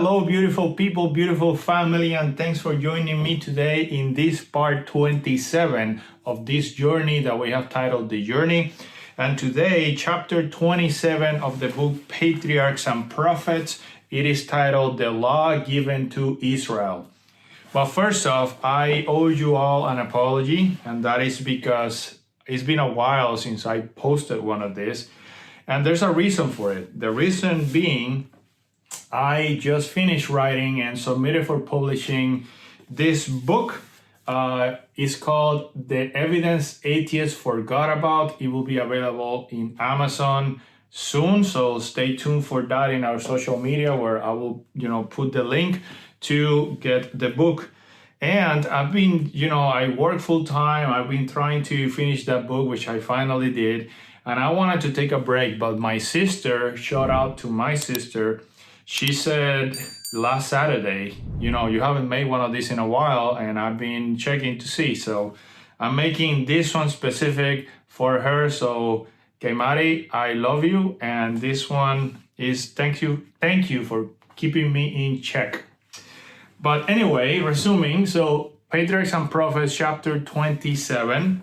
hello, beautiful people, beautiful family, and thanks for joining me today in this part 27 of this journey that we have titled The Journey. And today, chapter 27 of the book Patriarchs and Prophets, it is titled The Law Given to Israel. But first off, I owe you all an apology, and that is because it's been a while since I posted one of these, and there's a reason for it. The reason being, I just finished writing and submitted for publishing this book. It's called The Evidence Atheists Forgot About. It will be available in Amazon soon, so stay tuned for that in our social media, where I will, put the link to get the book. And I've been, I work full time. I've been trying to finish that book, which I finally did. And I wanted to take a break, but my sister, shout out to my sister, she said last Saturday, you haven't made one of these in a while, and I've been checking to see. So I'm making this one specific for her. So, Mari, I love you. And this one is thank you for keeping me in check. But anyway, resuming, so Patriarchs and Prophets, chapter 27,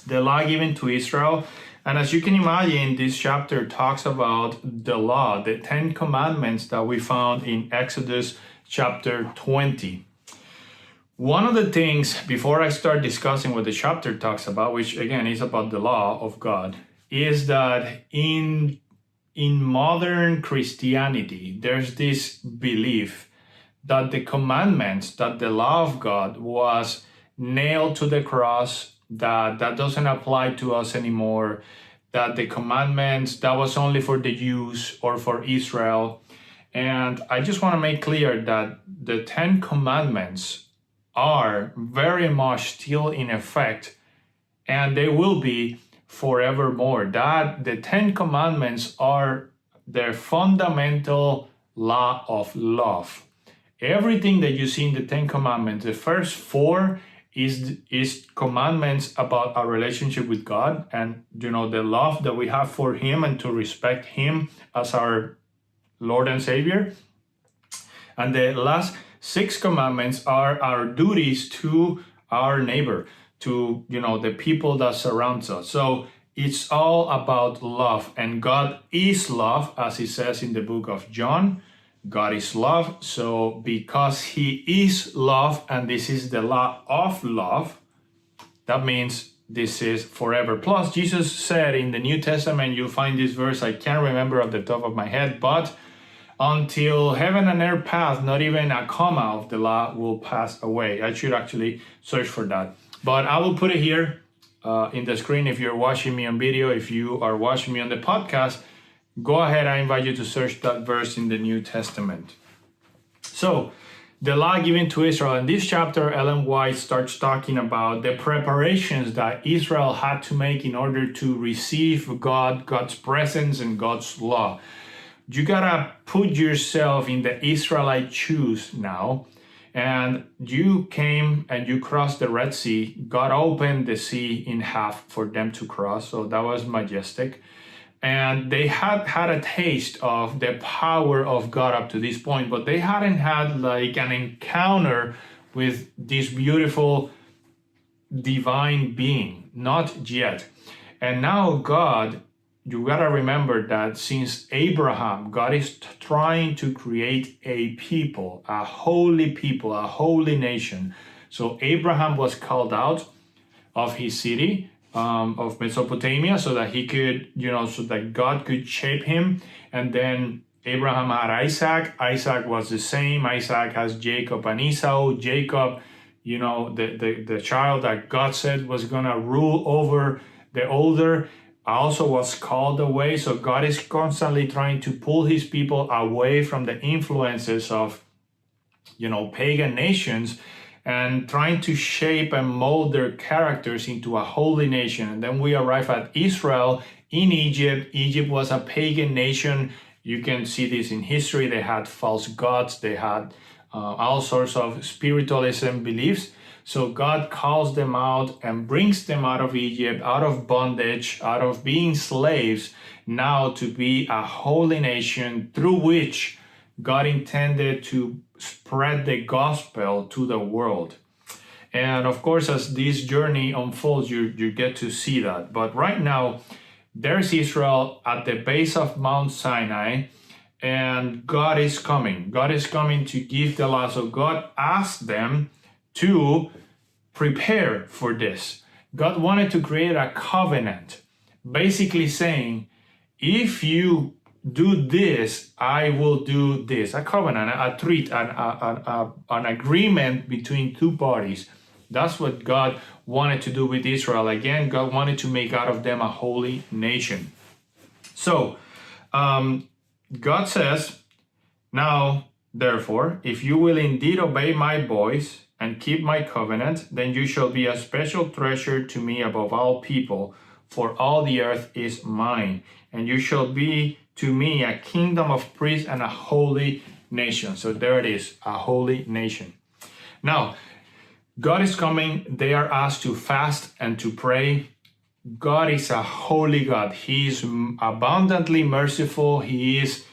the law given to Israel. And as you can imagine, this chapter talks about the law, the 10 commandments that we found in Exodus chapter 20. One of the things, before I start discussing what the chapter talks about, which again is about the law of God, is that in modern Christianity, there's this belief that the commandments, that the law of God was nailed to the cross, that doesn't apply to us anymore, that the commandments, that was only for the Jews or for Israel. And I just want to make clear that the 10 commandments are very much still in effect, and they will be forevermore. That the 10 commandments are their fundamental law of love. Everything that you see in the 10 commandments, the first 4 is commandments about our relationship with God and, the love that we have for Him and to respect Him as our Lord and Savior. And the last 6 commandments are our duties to our neighbor, to, the people that surrounds us. So it's all about love, and God is love, as it says in the book of John. God is love, so because He is love, and this is the law of love, that means this is forever. Plus, Jesus said in the New Testament, you'll find this verse, I can't remember off the top of my head, but until heaven and earth pass, not even a comma of the law will pass away. I should actually search for that. But I will put it here in the screen if you're watching me on video. If you are watching me on the podcast, go ahead, I invite you to search that verse in the New Testament. So, the law given to Israel. In this chapter, Ellen White starts talking about the preparations that Israel had to make in order to receive God's presence and God's law. You gotta put yourself in the Israelite shoes now. And you came and you crossed the Red Sea. God opened the sea in half for them to cross. So that was majestic. And they had had a taste of the power of God up to this point, but they hadn't had like an encounter with this beautiful divine being, not yet. And now God, you gotta remember that since Abraham, God is trying to create a people, a holy nation. So Abraham was called out of his city, of Mesopotamia, so that he could, so that God could shape him. And then Abraham had Isaac. Isaac was the same. Isaac has Jacob and Esau. Jacob, the child that God said was going to rule over the older, also was called away. So God is constantly trying to pull His people away from the influences of, pagan nations, and trying to shape and mold their characters into a holy nation. And then we arrive at Israel in Egypt. Egypt was a pagan nation. You can see this in history. They had false gods. They had all sorts of spiritualism beliefs. So God calls them out and brings them out of Egypt, out of bondage, out of being slaves, now to be a holy nation through which God intended to spread the gospel to the world. And of course, as this journey unfolds, you get to see that. But right now, there's Israel at the base of Mount Sinai, and God is coming. God is coming to give the law. So God asked them to prepare for this. God wanted to create a covenant, basically saying, if you do this, I will do this. A covenant, a treaty, an agreement between two parties. That's what God wanted to do with Israel. Again, God wanted to make out of them a holy nation. So, God says, now, therefore, if you will indeed obey my voice and keep my covenant, then you shall be a special treasure to me above all people, for all the earth is mine. And you shall be to me a kingdom of priests and a holy nation. So there it is, a holy nation. Now, God is coming. They are asked to fast and to pray. God is a holy God. He is abundantly merciful. He is,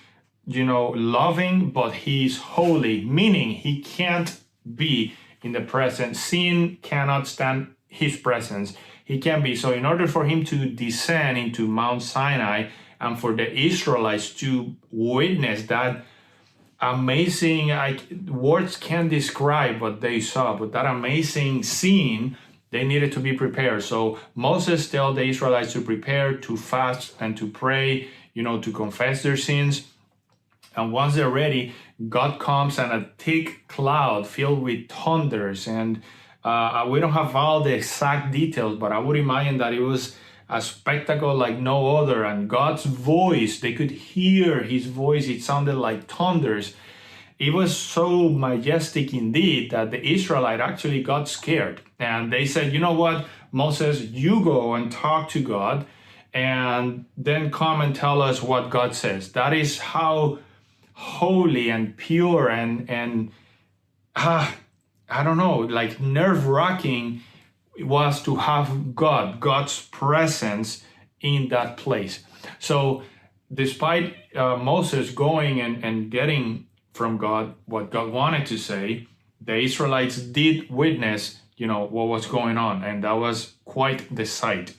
loving, but he is holy, meaning he can't be in the presence. Sin cannot stand his presence. He can be. So in order for him to descend into Mount Sinai and for the Israelites to witness that amazing, words can't describe what they saw, but that amazing scene, they needed to be prepared. So Moses tells the Israelites to prepare, to fast and to pray, to confess their sins. And once they're ready, God comes and a thick cloud filled with thunders. And we don't have all the exact details, but I would imagine that it was a spectacle like no other. And God's voice, they could hear his voice. It sounded like thunders. It was so majestic indeed that the Israelite actually got scared. And they said, you know what, Moses, you go and talk to God and then come and tell us what God says. That is how holy and pure and I don't know, like nerve-wracking it was to have God's presence in that place. So despite Moses going and getting from God what God wanted to say, the Israelites did witness, what was going on, and that was quite the sight.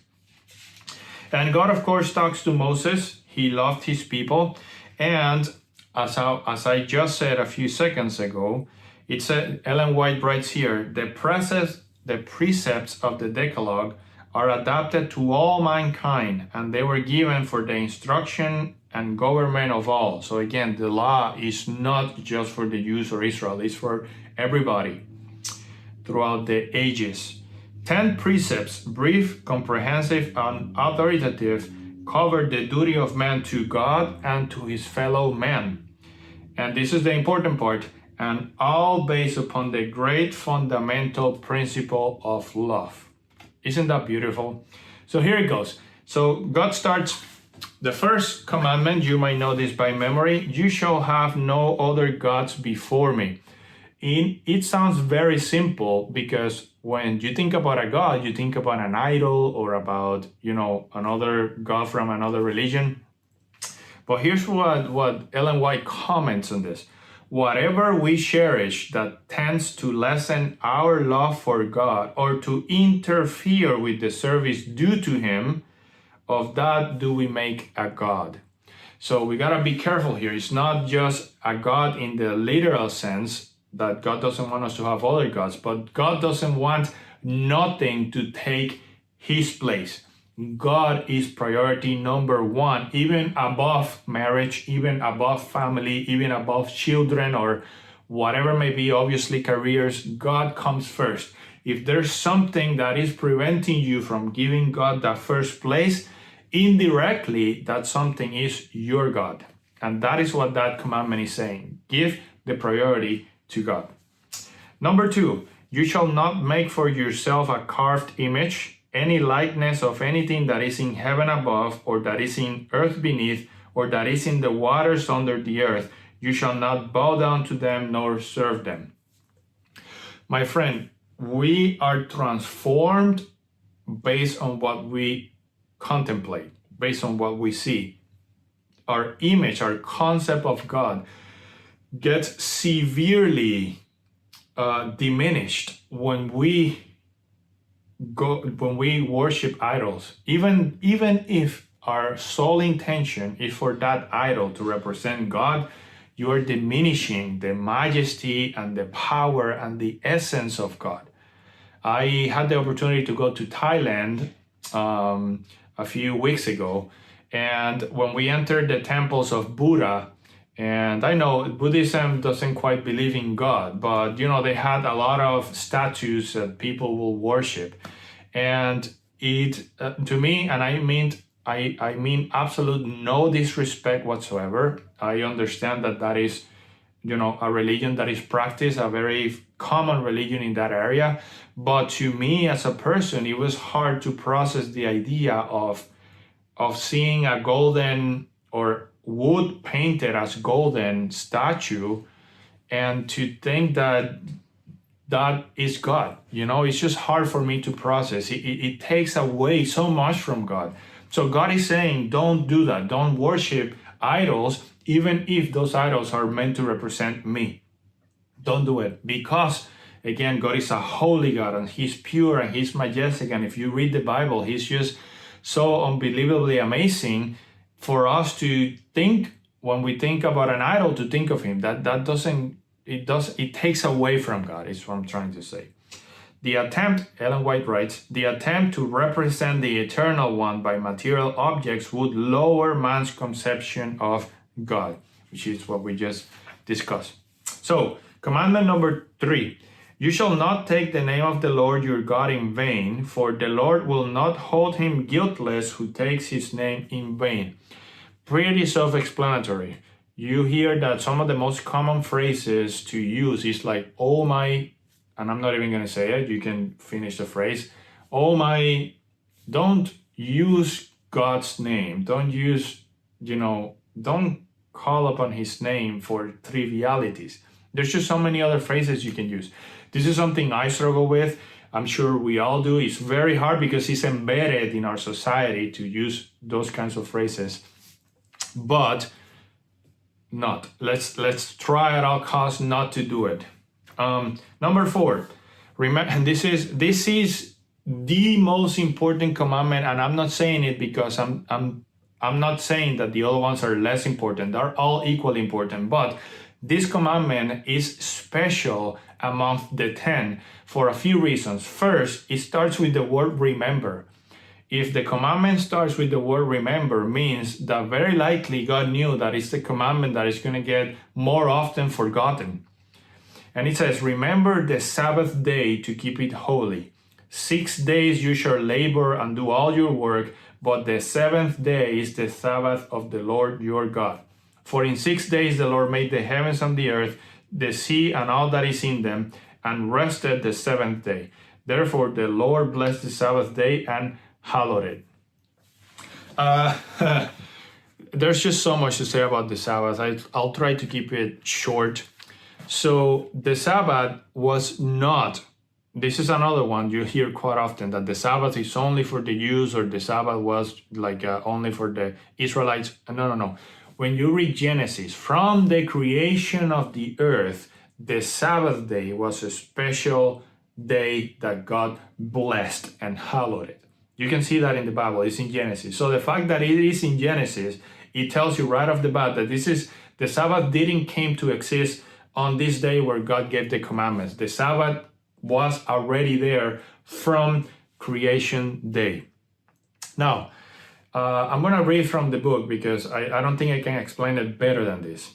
And God, of course, talks to Moses. He loved his people, and as I just said a few seconds ago, it said, Ellen White writes here, the precepts of the Decalogue are adapted to all mankind, and they were given for the instruction and government of all. So again, the law is not just for the Jews or Israel, it's for everybody throughout the ages. 10 precepts, brief, comprehensive, and authoritative, cover the duty of man to God and to his fellow men. And this is the important part, and all based upon the great fundamental principle of love. Isn't that beautiful? So here it goes. So God starts the first commandment, you might know this by memory, you shall have no other gods before me. It sounds very simple because when you think about a god, you think about an idol or about, another god from another religion. But here's what Ellen White comments on this. Whatever we cherish that tends to lessen our love for God or to interfere with the service due to him, of that do we make a god. So we gotta be careful here. It's not just a god in the literal sense that God doesn't want us to have other gods, but God doesn't want nothing to take his place. God is priority number one, even above marriage, even above family, even above children or whatever may be, obviously careers. God comes first. If there's something that is preventing you from giving God the first place, indirectly, that something is your God. And that is what that commandment is saying. Give the priority to God. Number 2, you shall not make for yourself a carved image, any likeness of anything that is in heaven above, or that is in earth beneath, or that is in the waters under the earth. You shall not bow down to them nor serve them. My friend, we are transformed based on what we contemplate, based on what we see. Our image, our concept of God gets severely diminished when we worship idols. Even if our sole intention is for that idol to represent God, you are diminishing the majesty and the power and the essence of God. I had the opportunity to go to Thailand a few weeks ago, and when we entered the temples of Buddha, and I know Buddhism doesn't quite believe in God, but they had a lot of statues that people will worship, and it to me, and I mean absolute no disrespect whatsoever. I understand that is a religion that is practiced, a very common religion in that area. But to me as a person, it was hard to process the idea of seeing a golden or wood painted as golden statue and to think that is God. It's just hard for me to process. It takes away so much from God. So God is saying, don't do that. Don't worship idols, even if those idols are meant to represent me. Don't do it, because again, God is a holy God and he's pure and he's majestic. And if you read the Bible, he's just so unbelievably amazing for us to think, when we think about an idol, to think of him. It takes away from God, is what I'm trying to say. The attempt, Ellen White writes, the attempt to represent the eternal one by material objects would lower man's conception of God, which is what we just discussed. So, commandment number 3, you shall not take the name of the Lord your God in vain, for the Lord will not hold him guiltless who takes his name in vain. Pretty self-explanatory. You hear that some of the most common phrases to use is like, oh my, and I'm not even going to say it, you can finish the phrase, oh my, don't use God's name. Don't use, don't call upon his name for trivialities. There's just so many other phrases you can use. This is something I struggle with. I'm sure we all do. It's very hard because it's embedded in our society to use those kinds of phrases. But not. Let's try at all costs not to do it. Number 4. Remember, and this is the most important commandment, and I'm not saying it because I'm not saying that the other ones are less important. They're all equally important, but this commandment is special among the 10 for a few reasons. First, it starts with the word remember. If the commandment starts with the word remember, means that very likely God knew that it's the commandment that is going to get more often forgotten. And it says, remember the Sabbath day to keep it holy. 6 days you shall labor and do all your work, but the 7th day is the Sabbath of the Lord your God. For in 6 days the Lord made the heavens and the earth, the sea and all that is in them, and rested the 7th day. Therefore the Lord blessed the Sabbath day and hallowed it. There's just so much to say about the Sabbath. I'll try to keep it short. So the Sabbath was not, this is another one you hear quite often, that the Sabbath is only for the Jews, or the Sabbath was like only for the Israelites. No. When you read Genesis, from the creation of the earth, the Sabbath day was a special day that God blessed and hallowed it. You can see that in the Bible. It's in Genesis. So the fact that it is in Genesis, it tells you right off the bat that the Sabbath didn't came to exist on this day where God gave the commandments. The Sabbath was already there from creation day. Now, I'm going to read from the book because I don't think I can explain it better than this.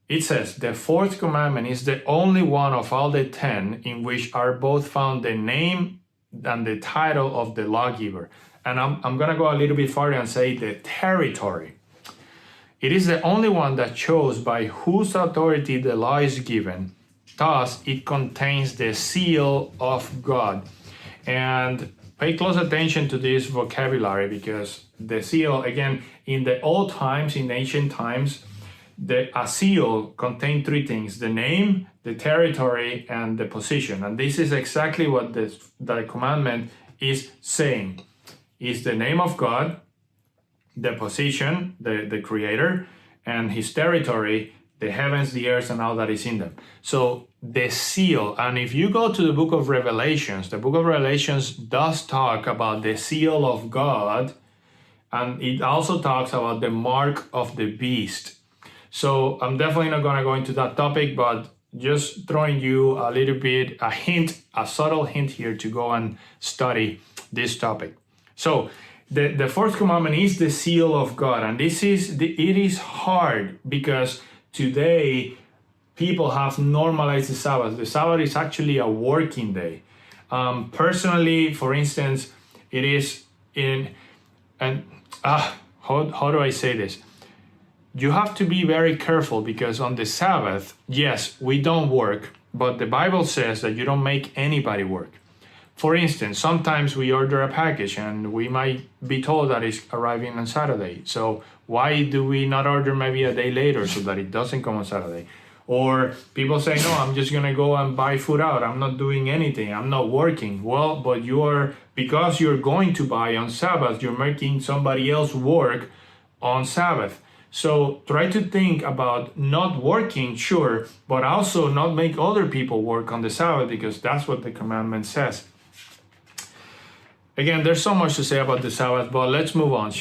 It says, the 4th commandment is the only one of all the 10 in which are both found the name and the title of the lawgiver. And I'm going to go a little bit farther and say the territory. It is the only one that shows by whose authority the law is given. Thus, it contains the seal of God. And pay close attention to this vocabulary, because the seal, again, in the old times, in ancient times, a seal contained 3 things: the name, the territory, and the position. And this is exactly what the commandment is saying. It's the name of God, the position, the creator, and his territory, the heavens, the earth, and all that is in them. So the seal, and if you go to the book of Revelations, the book of Revelations does talk about the seal of God, and it also talks about the mark of the beast. So I'm definitely not going to go into that topic, but just throwing you a little bit, a hint, a subtle hint here to go and study this topic. So the fourth commandment is the seal of God, and it is hard because today people have normalized the Sabbath. The Sabbath is actually a working day. Personally, for instance, it is how do I say this? You have to be very careful because on the Sabbath, yes, we don't work, but the Bible says that you don't make anybody work. For instance, sometimes we order a package and we might be told that it's arriving on Saturday. So why do we not order maybe a day later so that it doesn't come on Saturday? Or people say, no, I'm just going to go and buy food out. I'm not doing anything. I'm not working. Well, but because you're going to buy on Sabbath, you're making somebody else work on Sabbath. So try to think about not working, sure, but also not make other people work on the Sabbath, because that's what the commandment says. Again, there's so much to say about the Sabbath, but let's move on.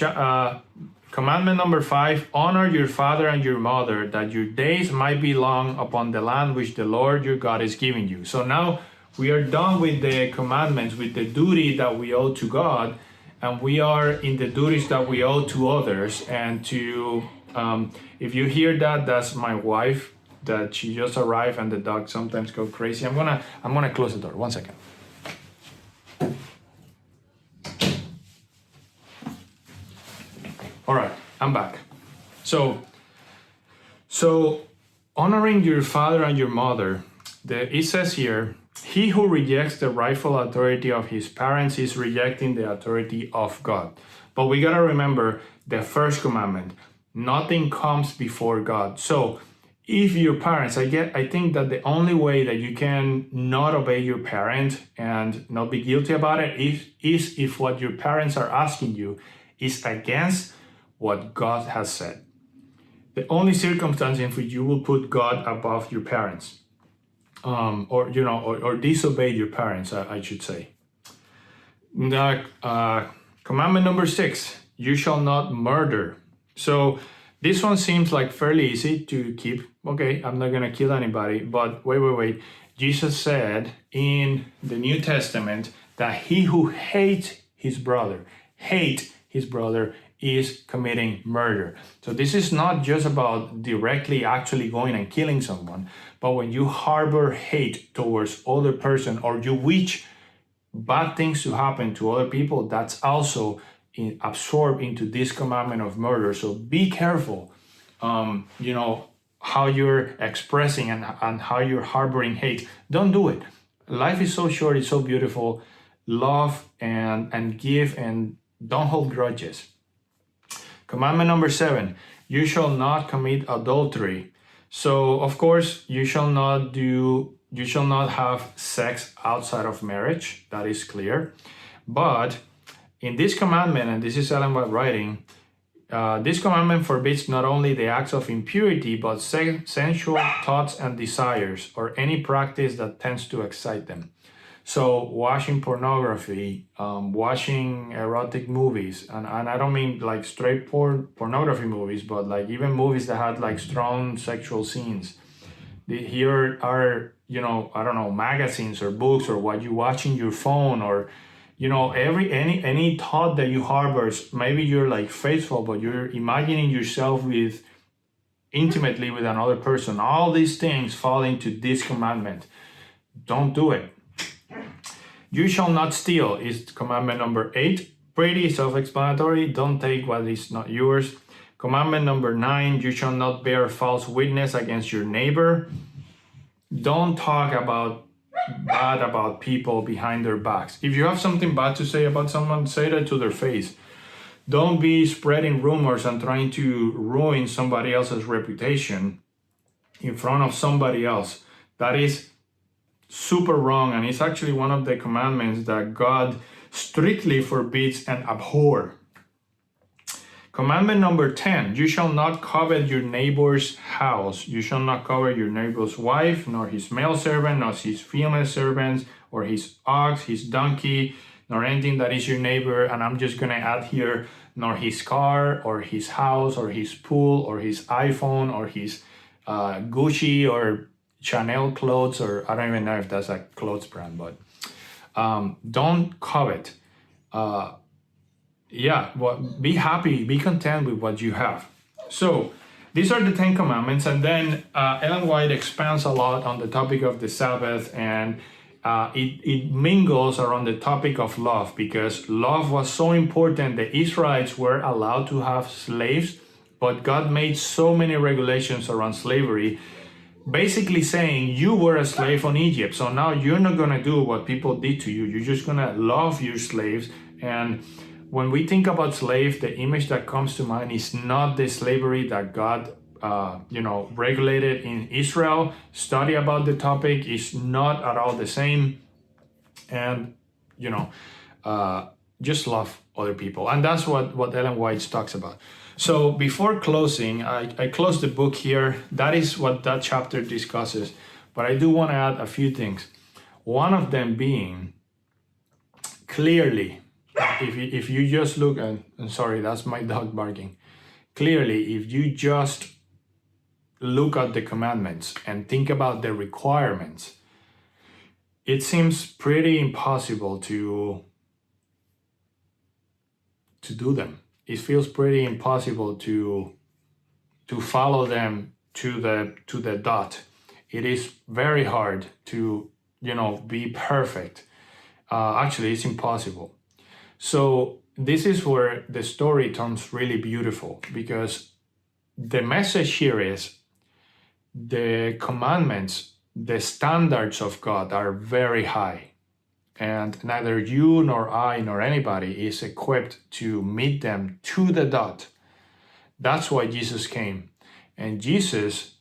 Commandment number 5, honor your father and your mother, that your days might be long upon the land which the Lord your God is giving you. So now we are done with the commandments, with the duty that we owe to God, and we are in the duties that we owe to others. And to if you hear that, that's my wife, that she just arrived, and the dog sometimes go crazy. I'm gonna close the door. 1 second. All right, I'm back. So honoring your father and your mother, it says here, he who rejects the rightful authority of his parents is rejecting the authority of God. But we gotta remember the first commandment, nothing comes before God. So if your parents, I think that the only way that you can not obey your parent and not be guilty about it is if what your parents are asking you is against what God has said. The only circumstance in which you will put God above your parents, or disobey your parents, I should say. Commandment number 6, you shall not murder. So this one seems like fairly easy to keep. Okay, I'm not gonna kill anybody, but wait. Jesus said in the New Testament that he who hates his brother is committing murder. So this is not just about directly actually going and killing someone, but when you harbor hate towards other person, or you wish bad things to happen to other people, that's also absorbed into this commandment of murder. So be careful, how you're expressing and how you're harboring hate. Don't do it. Life is so short, it's so beautiful. Love and give, and don't hold grudges. Commandment number 7, you shall not commit adultery. So of course, you shall not have sex outside of marriage. That is clear. But in this commandment, and this is Ellen White writing, this commandment forbids not only the acts of impurity, but sensual thoughts and desires, or any practice that tends to excite them. So watching pornography, watching erotic movies, and I don't mean like straight pornography movies, but like even movies that had like strong sexual scenes. Here are, I don't know, magazines or books, or what you watch in your phone, or any thought that you harbor. Maybe you're like faithful, but you're imagining yourself intimately with another person. All these things fall into this commandment. Don't do it. You shall not steal is commandment number 8. Pretty self-explanatory. Don't take what is not yours. Commandment number 9, you shall not bear false witness against your neighbor. Don't talk bad about people behind their backs. If you have something bad to say about someone, say that to their face. Don't be spreading rumors and trying to ruin somebody else's reputation in front of somebody else. That is super wrong, and it's actually one of the commandments that God strictly forbids and abhors. Commandment number 10, you shall not covet your neighbor's house. You shall not covet your neighbor's wife, nor his male servant, nor his female servants, or his ox, his donkey, nor anything that is your neighbor. And I'm just going to add here, nor his car, or his house, or his pool, or his iPhone, or his Gucci, or Chanel clothes, or I don't even know if that's a clothes brand, but don't covet. Be happy, be content with what you have. So these are the 10 commandments. And then Ellen White expands a lot on the topic of the Sabbath, and it mingles around the topic of love, because love was so important. The Israelites were allowed to have slaves, but God made so many regulations around slavery, basically saying you were a slave on Egypt. So now you're not going to do what people did to you. You're just going to love your slaves. And when we think about slave, the image that comes to mind is not the slavery that God, regulated in Israel. Study about the topic is not at all the same. And, just love other people. And that's what Ellen White talks about. So before closing, I close the book here. That is what that chapter discusses. But I do want to add a few things. One of them being, clearly, if you just look, and sorry, that's my dog barking. Clearly, if you just look at the commandments and think about the requirements, it seems pretty impossible to do them. It feels pretty impossible to follow them to the dot. It is very hard to be perfect. Actually, it's impossible. So this is where the story turns really beautiful, because the message here is the commandments, the standards of God are very high, and neither you nor I nor anybody is equipped to meet them to the dot. That's why Jesus came, and Jesus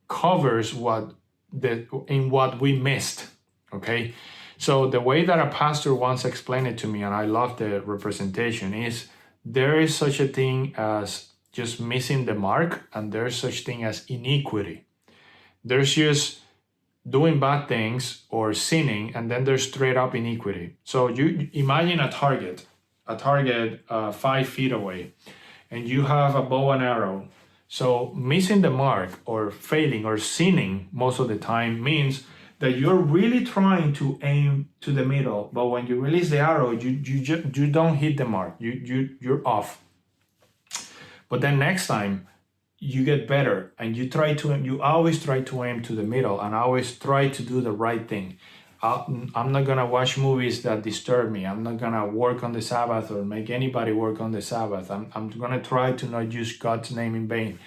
covers what we missed. Okay. So the way that a pastor once explained it to me, and I love the representation, is there is such a thing as just missing the mark, and there's such thing as iniquity. There's just doing bad things or sinning, and then there's straight up iniquity. So you imagine a target 5 feet away, and you have a bow and arrow. So missing the mark or failing or sinning most of the time means that you're really trying to aim to the middle, but when you release the arrow, you don't hit the mark. You're off. But then next time you get better, and you always try to aim to the middle, and always try to do the right thing. I'm not gonna watch movies that disturb me. I'm not gonna work on the Sabbath or make anybody work on the Sabbath. I'm gonna try to not use God's name in vain.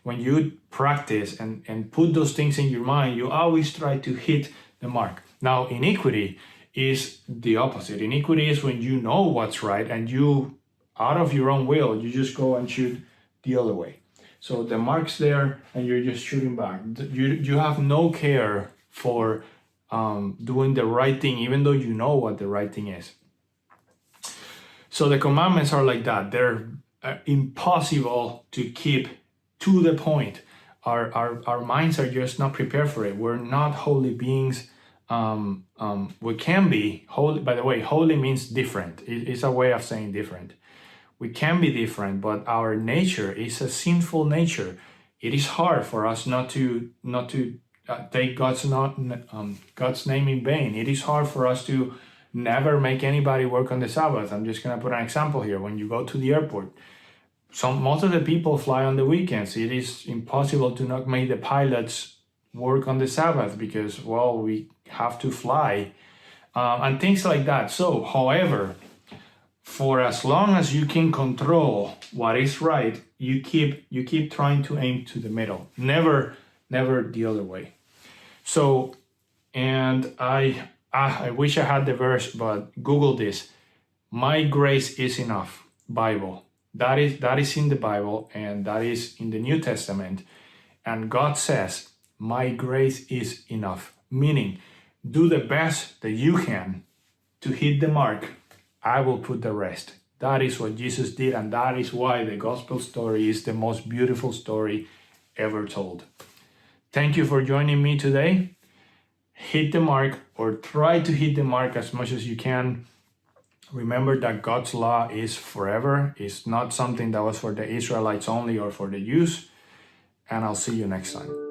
When you practice and put those things in your mind, you always try to hit the mark. Now, iniquity is the opposite. Iniquity is when you know what's right, and you, out of your own will, you just go and shoot the other way. So the mark's there, and you're just shooting back. You have no care for doing the right thing, even though you know what the right thing is. So the commandments are like that. They're impossible to keep to the point. Our minds are just not prepared for it. We're not holy beings. We can be holy. By the way, holy means different. It's a way of saying different. We can be different, but our nature is a sinful nature. It is hard for us not to take God's name in vain. It is hard for us to never make anybody work on the Sabbath. I'm just gonna put an example here. When you go to the airport, most of the people fly on the weekends. It is impossible to not make the pilots work on the Sabbath because, well, we have to fly, and things like that. So, however, for as long as you can control what is right, you keep trying to aim to the middle, never the other way. So, and I wish I had the verse, but Google this. My grace is enough. Bible. That is in the Bible, and that is in the New Testament. And God says, my grace is enough. Meaning, do the best that you can to hit the mark. I will put the rest. That is what Jesus did, and that is why the gospel story is the most beautiful story ever told. Thank you for joining me today. Hit the mark, or try to hit the mark as much as you can. Remember that God's law is forever. It's not something that was for the Israelites only or for the Jews. And I'll see you next time.